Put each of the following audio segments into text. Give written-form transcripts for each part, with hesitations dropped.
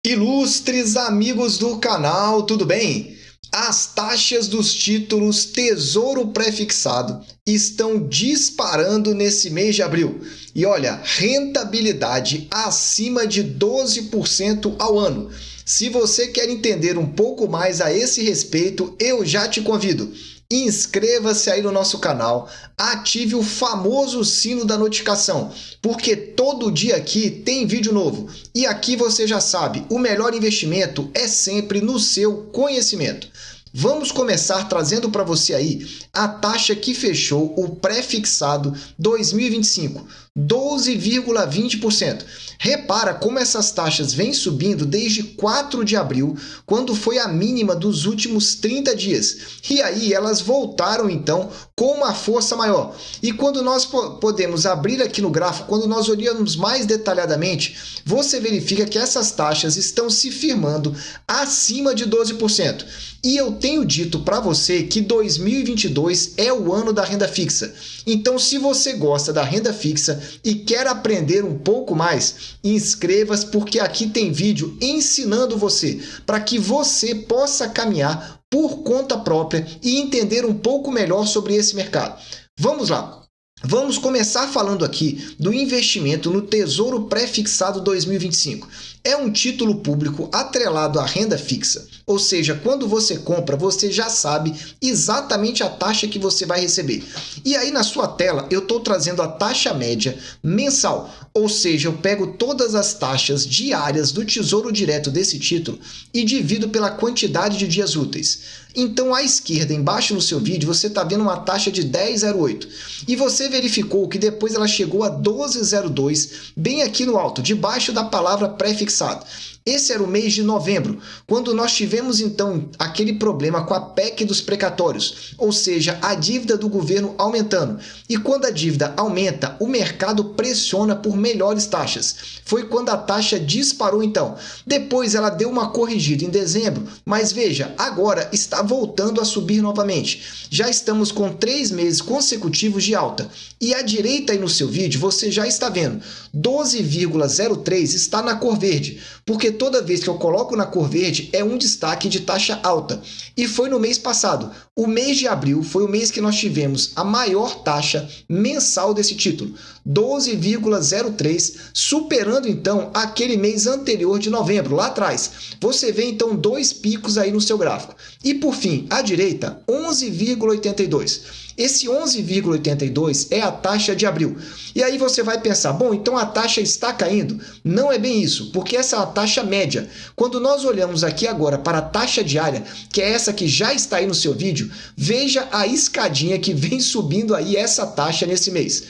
Ilustres amigos do canal, tudo bem? As taxas dos títulos Tesouro Pré-Fixado estão disparando nesse mês de abril. E olha, rentabilidade acima de 12% ao ano. Se você quer entender um pouco mais a esse respeito, eu já te convido. Inscreva-se aí no nosso canal, ative o famoso sino da notificação, porque todo dia aqui tem vídeo novo. E aqui você já sabe, o melhor investimento é sempre no seu conhecimento. Vamos começar trazendo para você aí a taxa que fechou o pré-fixado 2025, 12,20%. Repara como essas taxas vêm subindo desde 4 de abril, quando foi a mínima dos últimos 30 dias. E aí elas voltaram então com uma força maior. E quando nós podemos abrir aqui no gráfico, quando nós olhamos mais detalhadamente, você verifica que essas taxas estão se firmando acima de 12%. E eu tenho dito para você que 2022 é o ano da renda fixa. Então, se você gosta da renda fixa e quer aprender um pouco mais, inscreva-se, porque aqui tem vídeo ensinando você para que você possa caminhar por conta própria e entender um pouco melhor sobre esse mercado. Vamos lá. Vamos começar falando aqui do investimento no Tesouro Pré-Fixado 2025. É um título público atrelado à renda fixa, ou seja, quando você compra, você já sabe exatamente a taxa que você vai receber. E aí na sua tela eu estou trazendo a taxa média mensal, ou seja, eu pego todas as taxas diárias do Tesouro Direto desse título e divido pela quantidade de dias úteis. Então, à esquerda, embaixo no seu vídeo, você está vendo uma taxa de 10,08. E você verificou que depois ela chegou a 12,02, bem aqui no alto, debaixo da palavra pré-fixado. Esse era o mês de novembro, quando nós tivemos então aquele problema com a PEC dos precatórios, ou seja, a dívida do governo aumentando. E quando a dívida aumenta, o mercado pressiona por melhores taxas. Foi quando a taxa disparou então. Depois ela deu uma corrigida em dezembro, mas veja, agora está voltando a subir novamente. Já estamos com 3 meses consecutivos de alta. E à direita aí no seu vídeo você já está vendo, 12,03 está na cor verde, porque toda vez que eu coloco na cor verde é um destaque de taxa alta. E foi no mês passado. O mês de abril foi o mês que nós tivemos a maior taxa mensal desse título, 12,03, superando então aquele mês anterior de novembro, lá atrás. Você vê então 2 picos aí no seu gráfico. E por fim, à direita, 11,82. Esse 11,82 é a taxa de abril. E aí você vai pensar, bom, então a taxa está caindo? Não é bem isso, porque essa é a taxa média. Quando nós olhamos aqui agora para a taxa diária, que é essa que já está aí no seu vídeo, veja a escadinha que vem subindo aí essa taxa nesse mês.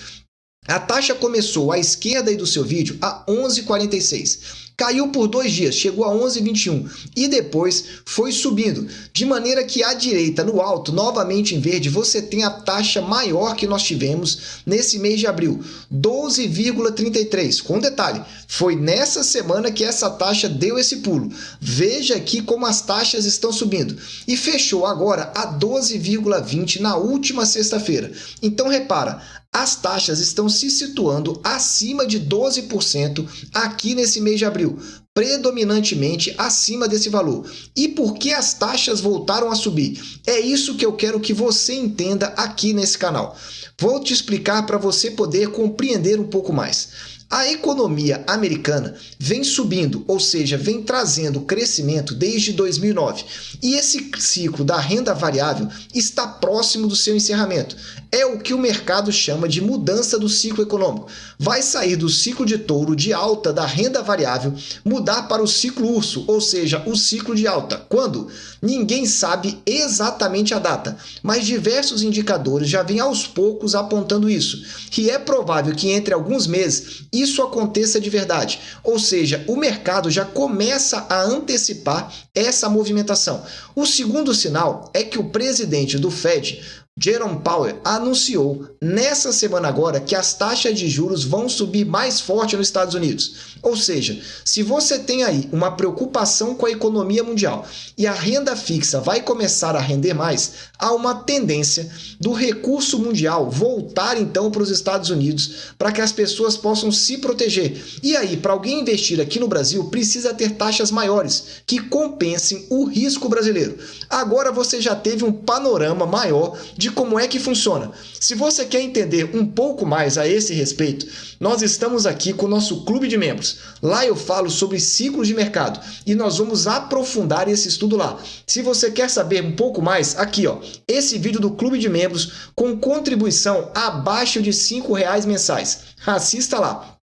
A taxa começou à esquerda aí do seu vídeo a 11,46. Caiu por 2 dias, chegou a 11,21 e depois foi subindo, de maneira que à direita, no alto, novamente em verde, você tem a taxa maior que nós tivemos nesse mês de abril, 12,33. Com detalhe, foi nessa semana que essa taxa deu esse pulo. Veja aqui como as taxas estão subindo e fechou agora a 12,20 na última sexta-feira. Então repara, as taxas estão se situando acima de 12% aqui nesse mês de abril, predominantemente acima desse valor. E por que as taxas voltaram a subir? É isso que eu quero que você entenda aqui nesse canal. Vou te explicar para você poder compreender um pouco mais. A economia americana vem subindo, ou seja, vem trazendo crescimento desde 2009. E esse ciclo da renda variável está próximo do seu encerramento. É o que o mercado chama de mudança do ciclo econômico. Vai sair do ciclo de touro de alta da renda variável, mudar para o ciclo urso, ou seja, o ciclo de alta. Quando? Ninguém sabe exatamente a data, mas diversos indicadores já vêm aos poucos apontando isso. E é provável que entre alguns meses isso aconteça de verdade. Ou seja, o mercado já começa a antecipar essa movimentação. O segundo sinal é que o presidente do Fed Jerome Powell anunciou nessa semana agora que as taxas de juros vão subir mais forte nos Estados Unidos. Ou seja, se você tem aí uma preocupação com a economia mundial e a renda fixa vai começar a render mais, há uma tendência do recurso mundial voltar então para os Estados Unidos para que as pessoas possam se proteger. E aí, para alguém investir aqui no Brasil, precisa ter taxas maiores que compensem o risco brasileiro. Agora você já teve um panorama maior de como é que funciona. Se você quer entender um pouco mais a esse respeito, nós estamos aqui com o nosso clube de membros. Lá eu falo sobre ciclos de mercado e nós vamos aprofundar esse estudo lá. Se você quer saber um pouco mais, aqui ó, esse vídeo do clube de membros com contribuição abaixo de R$5 mensais. Assista lá.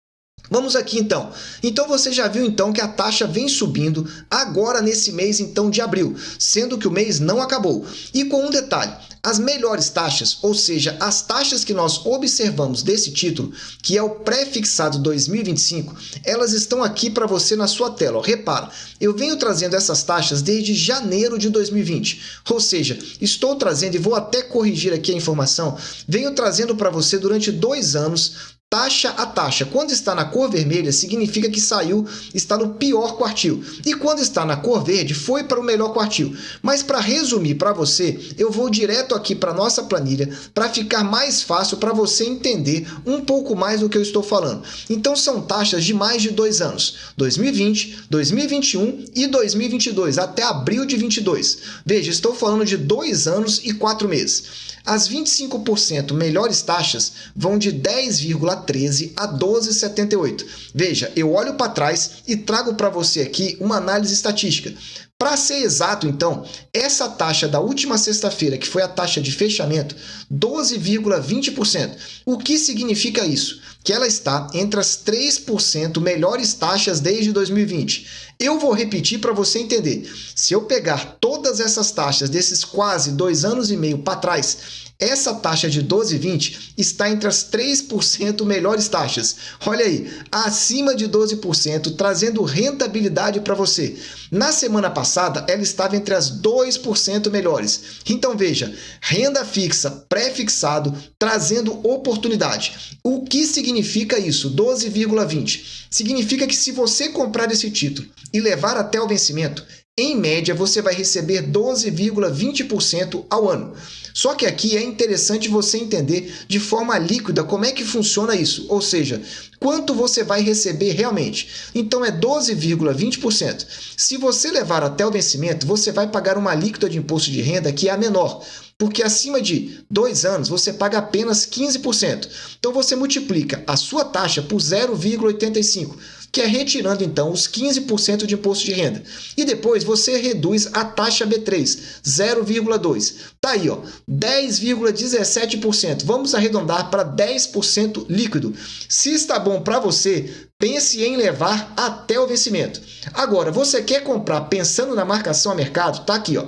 Vamos aqui então. Então você já viu então que a taxa vem subindo agora nesse mês então de abril, sendo que o mês não acabou. E com um detalhe, as melhores taxas, ou seja, as taxas que nós observamos desse título, que é o pré-fixado 2025, elas estão aqui para você na sua tela. Ó, repara, eu venho trazendo essas taxas desde janeiro de 2020, ou seja, estou trazendo, e vou até corrigir aqui a informação, venho trazendo para você durante 2 anos, taxa a taxa. Quando está na cor vermelha, significa que saiu, está no pior quartil. E quando está na cor verde, foi para o melhor quartil. Mas para resumir para você, eu vou direto aqui para a nossa planilha para ficar mais fácil para você entender um pouco mais do que eu estou falando. Então são taxas de mais de 2 anos. 2020, 2021 e 2022, até abril de 22. Veja, estou falando de 2 anos e 4 meses. As 25% melhores taxas vão de 10,13 a 12,78. Veja, eu olho para trás e trago para você aqui uma análise estatística. Para ser exato, então, essa taxa da última sexta-feira, que foi a taxa de fechamento, 12,20%. O que significa isso? Que ela está entre as 3% melhores taxas desde 2020. Eu vou repetir para você entender. Se eu pegar todas essas taxas desses quase 2 anos e meio para trás, essa taxa de 12,20 está entre as 3% melhores taxas. Olha aí, acima de 12%, trazendo rentabilidade para você. Na semana passada, ela estava entre as 2% melhores. Então veja, renda fixa, pré-fixado, trazendo oportunidade. O que significa isso? 12,20. Significa que se você comprar esse título e levar até o vencimento, em média, você vai receber 12,20% ao ano. Só que aqui é interessante você entender de forma líquida como é que funciona isso, ou seja, quanto você vai receber realmente. Então é 12,20%. Se você levar até o vencimento, você vai pagar uma alíquota de imposto de renda que é a menor, porque acima de 2 anos você paga apenas 15%. Então você multiplica a sua taxa por 0,85%. Que é retirando então os 15% de imposto de renda. E depois você reduz a taxa B3, 0,2%. Tá aí, ó, 10,17%. Vamos arredondar para 10% líquido. Se está bom para você, pense em levar até o vencimento. Agora, você quer comprar pensando na marcação a mercado? Tá aqui, ó.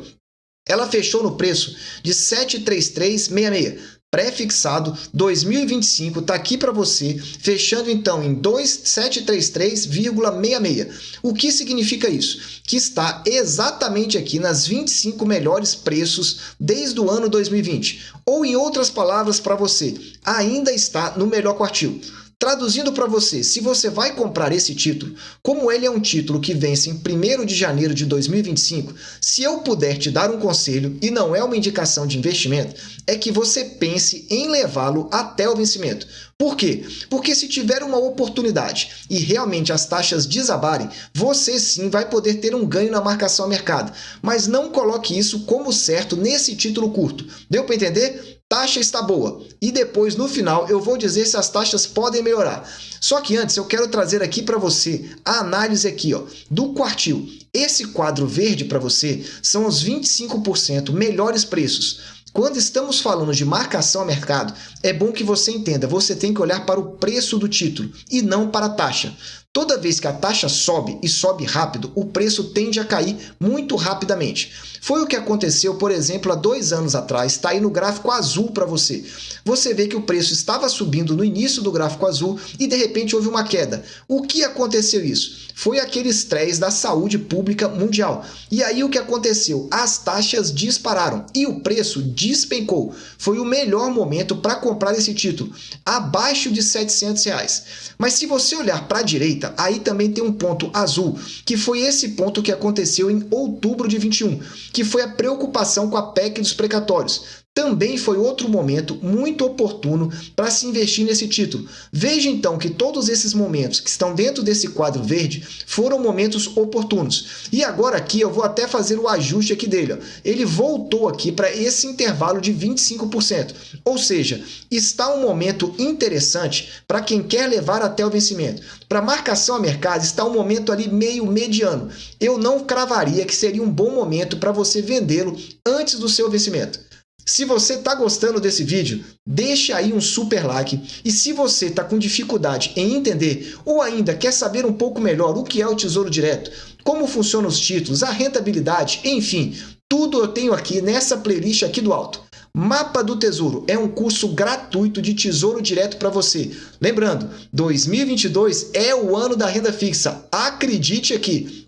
Ela fechou no preço de 73366. Pré-fixado 2025, está aqui para você, fechando então em 2733,66. O que significa isso? Que está exatamente aqui nas 25 melhores preços desde o ano 2020. Ou em outras palavras para você, ainda está no melhor quartil. Traduzindo para você, se você vai comprar esse título, como ele é um título que vence em 1º de janeiro de 2025, se eu puder te dar um conselho, e não é uma indicação de investimento, é que você pense em levá-lo até o vencimento. Por quê? Porque se tiver uma oportunidade e realmente as taxas desabarem, você sim vai poder ter um ganho na marcação a mercado. Mas não coloque isso como certo nesse título curto. Deu para entender? Taxa está boa. E depois, no final, eu vou dizer se as taxas podem melhorar. Só que antes, eu quero trazer aqui para você a análise aqui, ó, do quartil. Esse quadro verde para você são os 25% melhores preços. Quando estamos falando de marcação a mercado, é bom que você entenda, você tem que olhar para o preço do título e não para a taxa. Toda vez que a taxa sobe e sobe rápido, o preço tende a cair muito rapidamente. Foi o que aconteceu, por exemplo, há 2 anos atrás, está aí no gráfico azul para você. Você vê que o preço estava subindo no início do gráfico azul e de repente houve uma queda. O que aconteceu isso? Foi aquele estresse da saúde pública mundial. E aí o que aconteceu? As taxas dispararam e o preço despencou. Foi o melhor momento para comprar esse título, abaixo de R$ 700. Mas se você olhar para a direita, aí também tem um ponto azul, que foi esse ponto que aconteceu em outubro de 21, que foi a preocupação com a PEC dos precatórios. Também foi outro momento muito oportuno para se investir nesse título. Veja então que todos esses momentos que estão dentro desse quadro verde foram momentos oportunos. E agora aqui eu vou até fazer o ajuste aqui dele. Ele voltou aqui para esse intervalo de 25%. Ou seja, está um momento interessante para quem quer levar até o vencimento. Para marcação a mercado está um momento ali meio mediano. Eu não cravaria que seria um bom momento para você vendê-lo antes do seu vencimento. Se você está gostando desse vídeo, deixa aí um super like, e se você está com dificuldade em entender ou ainda quer saber um pouco melhor o que é o Tesouro Direto, como funcionam os títulos, a rentabilidade, enfim, tudo eu tenho aqui nessa playlist aqui do alto. Mapa do Tesouro é um curso gratuito de Tesouro Direto para você. Lembrando, 2022 é o ano da renda fixa, acredite aqui.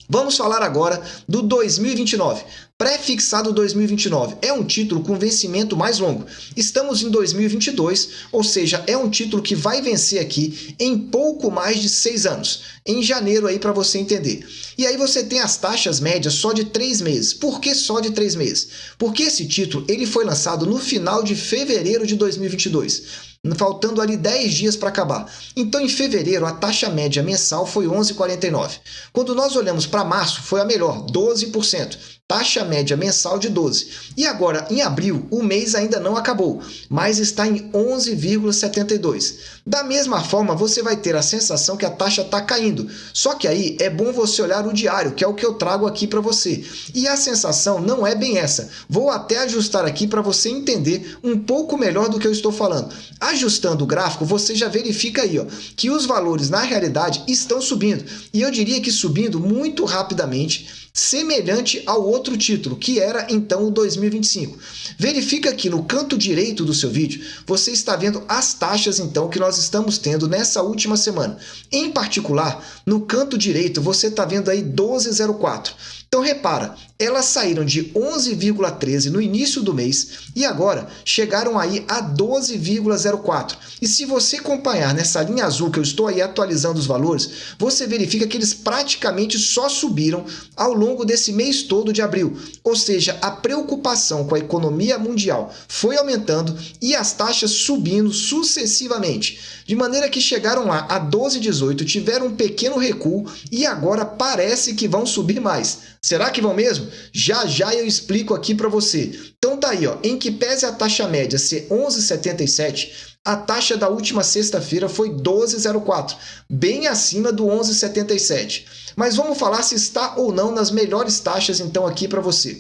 Vamos falar agora do 2029. Pré-fixado 2029 é um título com vencimento mais longo. Estamos em 2022, ou seja, é um título que vai vencer aqui em pouco mais de 6 anos. Em janeiro aí para você entender. E aí você tem as taxas médias só de 3 meses. Por que só de 3 meses? Porque esse título ele foi lançado no final de fevereiro de 2022. Faltando ali 10 dias para acabar. Então, em fevereiro, a taxa média mensal foi 11,49. Quando nós olhamos para março, foi a melhor, 12%. Taxa média mensal de 12%. E agora, em abril, o mês ainda não acabou, mas está em 11,72%. Da mesma forma, você vai ter a sensação que a taxa está caindo. Só que aí é bom você olhar o diário, que é o que eu trago aqui para você. E a sensação não é bem essa. Vou até ajustar aqui para você entender um pouco melhor do que eu estou falando. Ajustando o gráfico, você já verifica aí, ó, que os valores na realidade estão subindo. E eu diria que subindo muito rapidamente, semelhante ao outro título, que era então o 2025. Verifica aqui no canto direito do seu vídeo, você está vendo as taxas então que nós estamos tendo nessa última semana. Em particular, no canto direito você está vendo aí 12,04. Então repara, elas saíram de 11,13 no início do mês e agora chegaram aí a 12,04. E se você acompanhar nessa linha azul que eu estou aí atualizando os valores, você verifica que eles praticamente só subiram ao longo desse mês todo de abril. Ou seja, a preocupação com a economia mundial foi aumentando e as taxas subindo sucessivamente. De maneira que chegaram lá a 12,18, tiveram um pequeno recuo e agora parece que vão subir mais. Será que vão mesmo? Já já eu explico aqui para você. Então tá aí, ó, em que pese a taxa média ser 11,77, a taxa da última sexta-feira foi 12,04, bem acima do 11,77. Mas vamos falar se está ou não nas melhores taxas então aqui para você.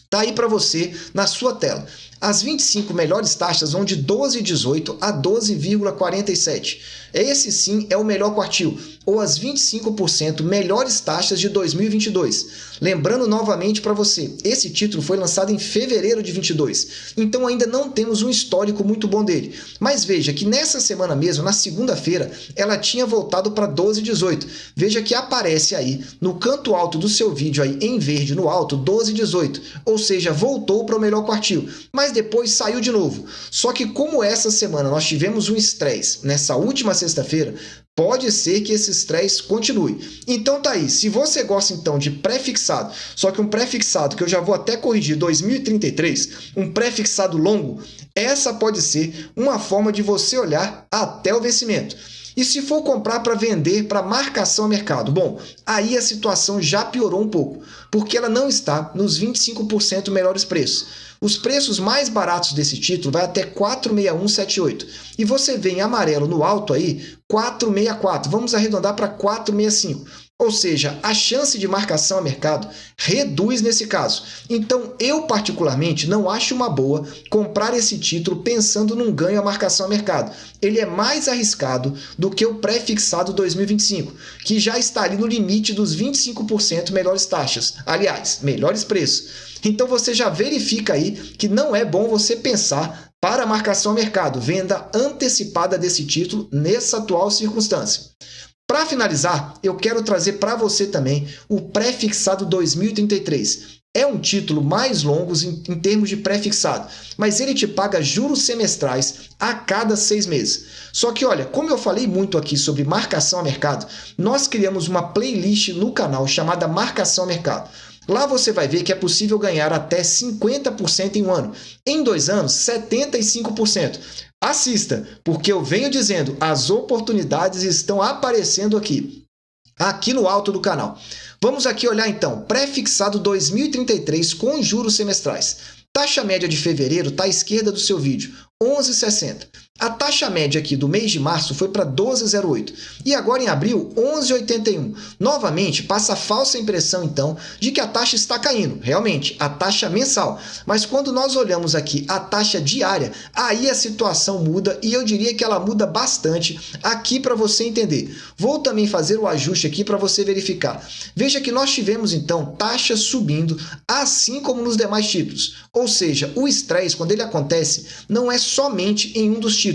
Tá aí para você na sua tela. As 25 melhores taxas vão de 12,18 a 12,47. Esse sim é o melhor quartil, ou as 25% melhores taxas de 2022. Lembrando novamente para você, esse título foi lançado em fevereiro de 22, então ainda não temos um histórico muito bom dele. Mas veja que nessa semana mesmo, na segunda-feira, ela tinha voltado para 12,18. Veja que aparece aí no canto alto do seu vídeo aí em verde no alto 12,18, ou seja, voltou para o melhor quartil. Mas depois saiu de novo. Só que como essa semana nós tivemos um estresse nessa última sexta-feira, pode ser que esse estresse continue. Então tá aí, se você gosta então de pré-fixado, só que um pré-fixado que eu já vou até corrigir 2033, um pré-fixado longo, essa pode ser uma forma de você olhar até o vencimento. E se for comprar para vender para marcação a mercado? Bom, aí a situação já piorou um pouco, porque ela não está nos 25% melhores preços. Os preços mais baratos desse título vai até 46178. E você vê em amarelo no alto aí 464. Vamos arredondar para 465. Ou seja, a chance de marcação a mercado reduz nesse caso. Então, eu particularmente não acho uma boa comprar esse título pensando num ganho a marcação a mercado. Ele é mais arriscado do que o pré-fixado 2025, que já está ali no limite dos 25% melhores taxas. Aliás, melhores preços. Então você já verifica aí que não é bom você pensar para a marcação a mercado, venda antecipada desse título nessa atual circunstância. Para finalizar, eu quero trazer para você também o pré-fixado 2033. É um título mais longo em termos de pré-fixado, mas ele te paga juros semestrais a cada 6 meses. Só que olha, como eu falei muito aqui sobre marcação a mercado, nós criamos uma playlist no canal chamada Marcação a Mercado. Lá você vai ver que é possível ganhar até 50% em um ano. Em 2 anos, 75%. Assista, porque eu venho dizendo, as oportunidades estão aparecendo aqui no alto do canal. Vamos aqui olhar então, pré-fixado 2033 com juros semestrais. Taxa média de fevereiro está à esquerda do seu vídeo, 11,60. A taxa média aqui do mês de março foi para 12,08 e agora em abril 11,81. Novamente passa a falsa impressão então de que a taxa está caindo, realmente, a taxa mensal. Mas quando nós olhamos aqui a taxa diária, aí a situação muda e eu diria que ela muda bastante aqui para você entender. Vou também fazer o ajuste aqui para você verificar. Veja que nós tivemos então taxas subindo assim como nos demais títulos. Ou seja, o estresse quando ele acontece não é somente em um dos títulos,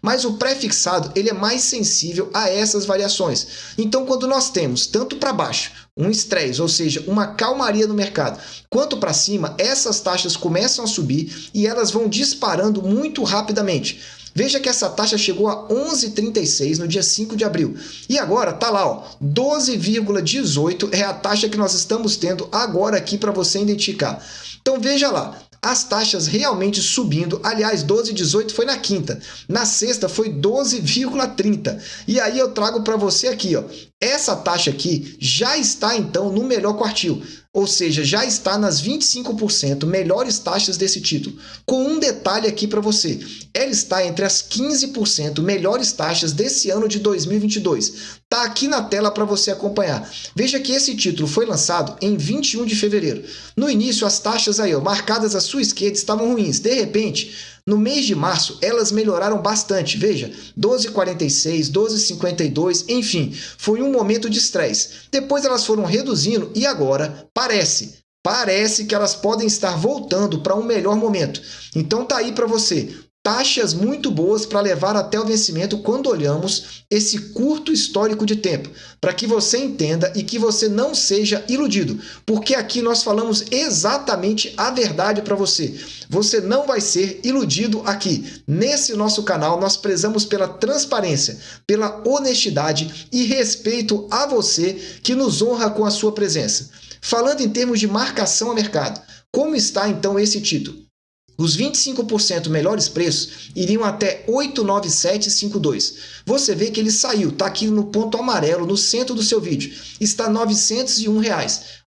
mas o pré-fixado ele é mais sensível a essas variações. Então, quando nós temos tanto para baixo um estresse, ou seja, uma calmaria no mercado, quanto para cima, essas taxas começam a subir e elas vão disparando muito rapidamente. Veja que essa taxa chegou a 11,36 no dia 5 de abril. E agora está lá, ó, 12,18 é a taxa que nós estamos tendo agora aqui para você identificar. Então veja lá, as taxas realmente subindo. Aliás, 12,18 foi na quinta. Na sexta foi 12,30. E aí eu trago para você aqui, ó, essa taxa aqui já está então no melhor quartil. Ou seja, já está nas 25% melhores taxas desse título. Com um detalhe aqui para você, ela está entre as 15% melhores taxas desse ano de 2022. Está aqui na tela para você acompanhar. Veja que esse título foi lançado em 21 de fevereiro. No início, as taxas aí, ó, marcadas à sua esquerda estavam ruins. De repente, no mês de março, elas melhoraram bastante. Veja, 12,46, 12,52, enfim, foi um momento de estresse. Depois elas foram reduzindo e agora parece que elas podem estar voltando para um melhor momento. Então tá aí para você. Taxas muito boas para levar até o vencimento quando olhamos esse curto histórico de tempo, para que você entenda e que você não seja iludido, porque aqui nós falamos exatamente a verdade para você. Você não vai ser iludido aqui. Nesse nosso canal, nós prezamos pela transparência, pela honestidade e respeito a você que nos honra com a sua presença. Falando em termos de marcação a mercado, como está então esse título? Os 25% melhores preços iriam até 897,52. Você vê que ele saiu, está aqui no ponto amarelo, no centro do seu vídeo. Está R$ 901.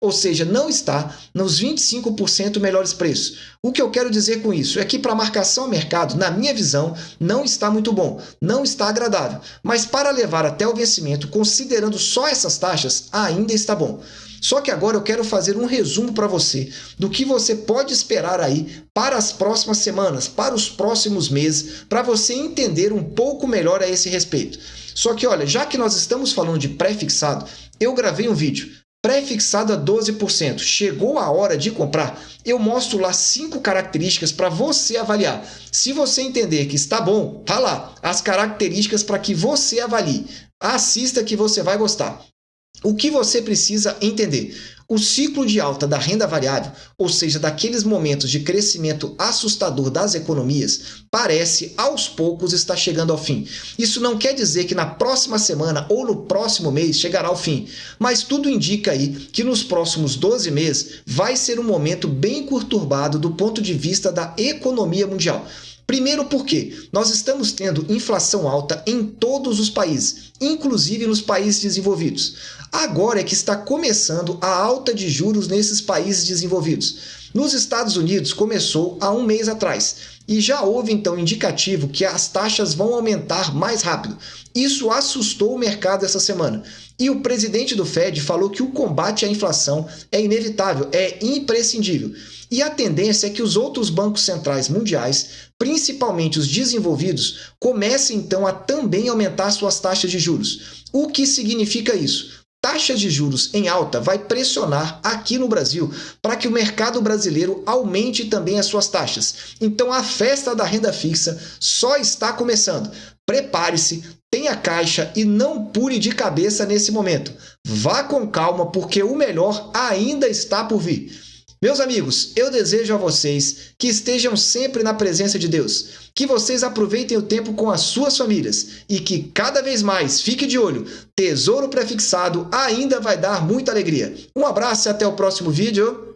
Ou seja, não está nos 25% melhores preços. O que eu quero dizer com isso é que para marcação a mercado, na minha visão, não está muito bom, não está agradável. Mas para levar até o vencimento, considerando só essas taxas, ainda está bom. Só que agora eu quero fazer um resumo para você do que você pode esperar aí para as próximas semanas, para os próximos meses, para você entender um pouco melhor a esse respeito. Só que olha, já que nós estamos falando de pré-fixado, eu gravei um vídeo. Pré-fixado a 12%. Chegou a hora de comprar? Eu mostro lá 5 características para você avaliar. Se você entender que está bom, tá lá as características para que você avalie. Assista que você vai gostar. O que você precisa entender? O ciclo de alta da renda variável, ou seja, daqueles momentos de crescimento assustador das economias, parece aos poucos estar chegando ao fim. Isso não quer dizer que na próxima semana ou no próximo mês chegará ao fim, mas tudo indica aí que nos próximos 12 meses vai ser um momento bem conturbado do ponto de vista da economia mundial. Primeiro porque nós estamos tendo inflação alta em todos os países, inclusive nos países desenvolvidos. Agora é que está começando a alta de juros nesses países desenvolvidos. Nos Estados Unidos começou há um mês atrás e já houve então indicativo que as taxas vão aumentar mais rápido. Isso assustou o mercado essa semana. E o presidente do Fed falou que o combate à inflação é inevitável, é imprescindível. E a tendência é que os outros bancos centrais mundiais, principalmente os desenvolvidos, comecem então a também aumentar suas taxas de juros. O que significa isso? Taxa de juros em alta vai pressionar aqui no Brasil para que o mercado brasileiro aumente também as suas taxas. Então a festa da renda fixa só está começando. Prepare-se, tenha caixa e não pule de cabeça nesse momento. Vá com calma, porque o melhor ainda está por vir. Meus amigos, eu desejo a vocês que estejam sempre na presença de Deus, que vocês aproveitem o tempo com as suas famílias e que cada vez mais, fique de olho, Tesouro Prefixado ainda vai dar muita alegria. Um abraço e até o próximo vídeo.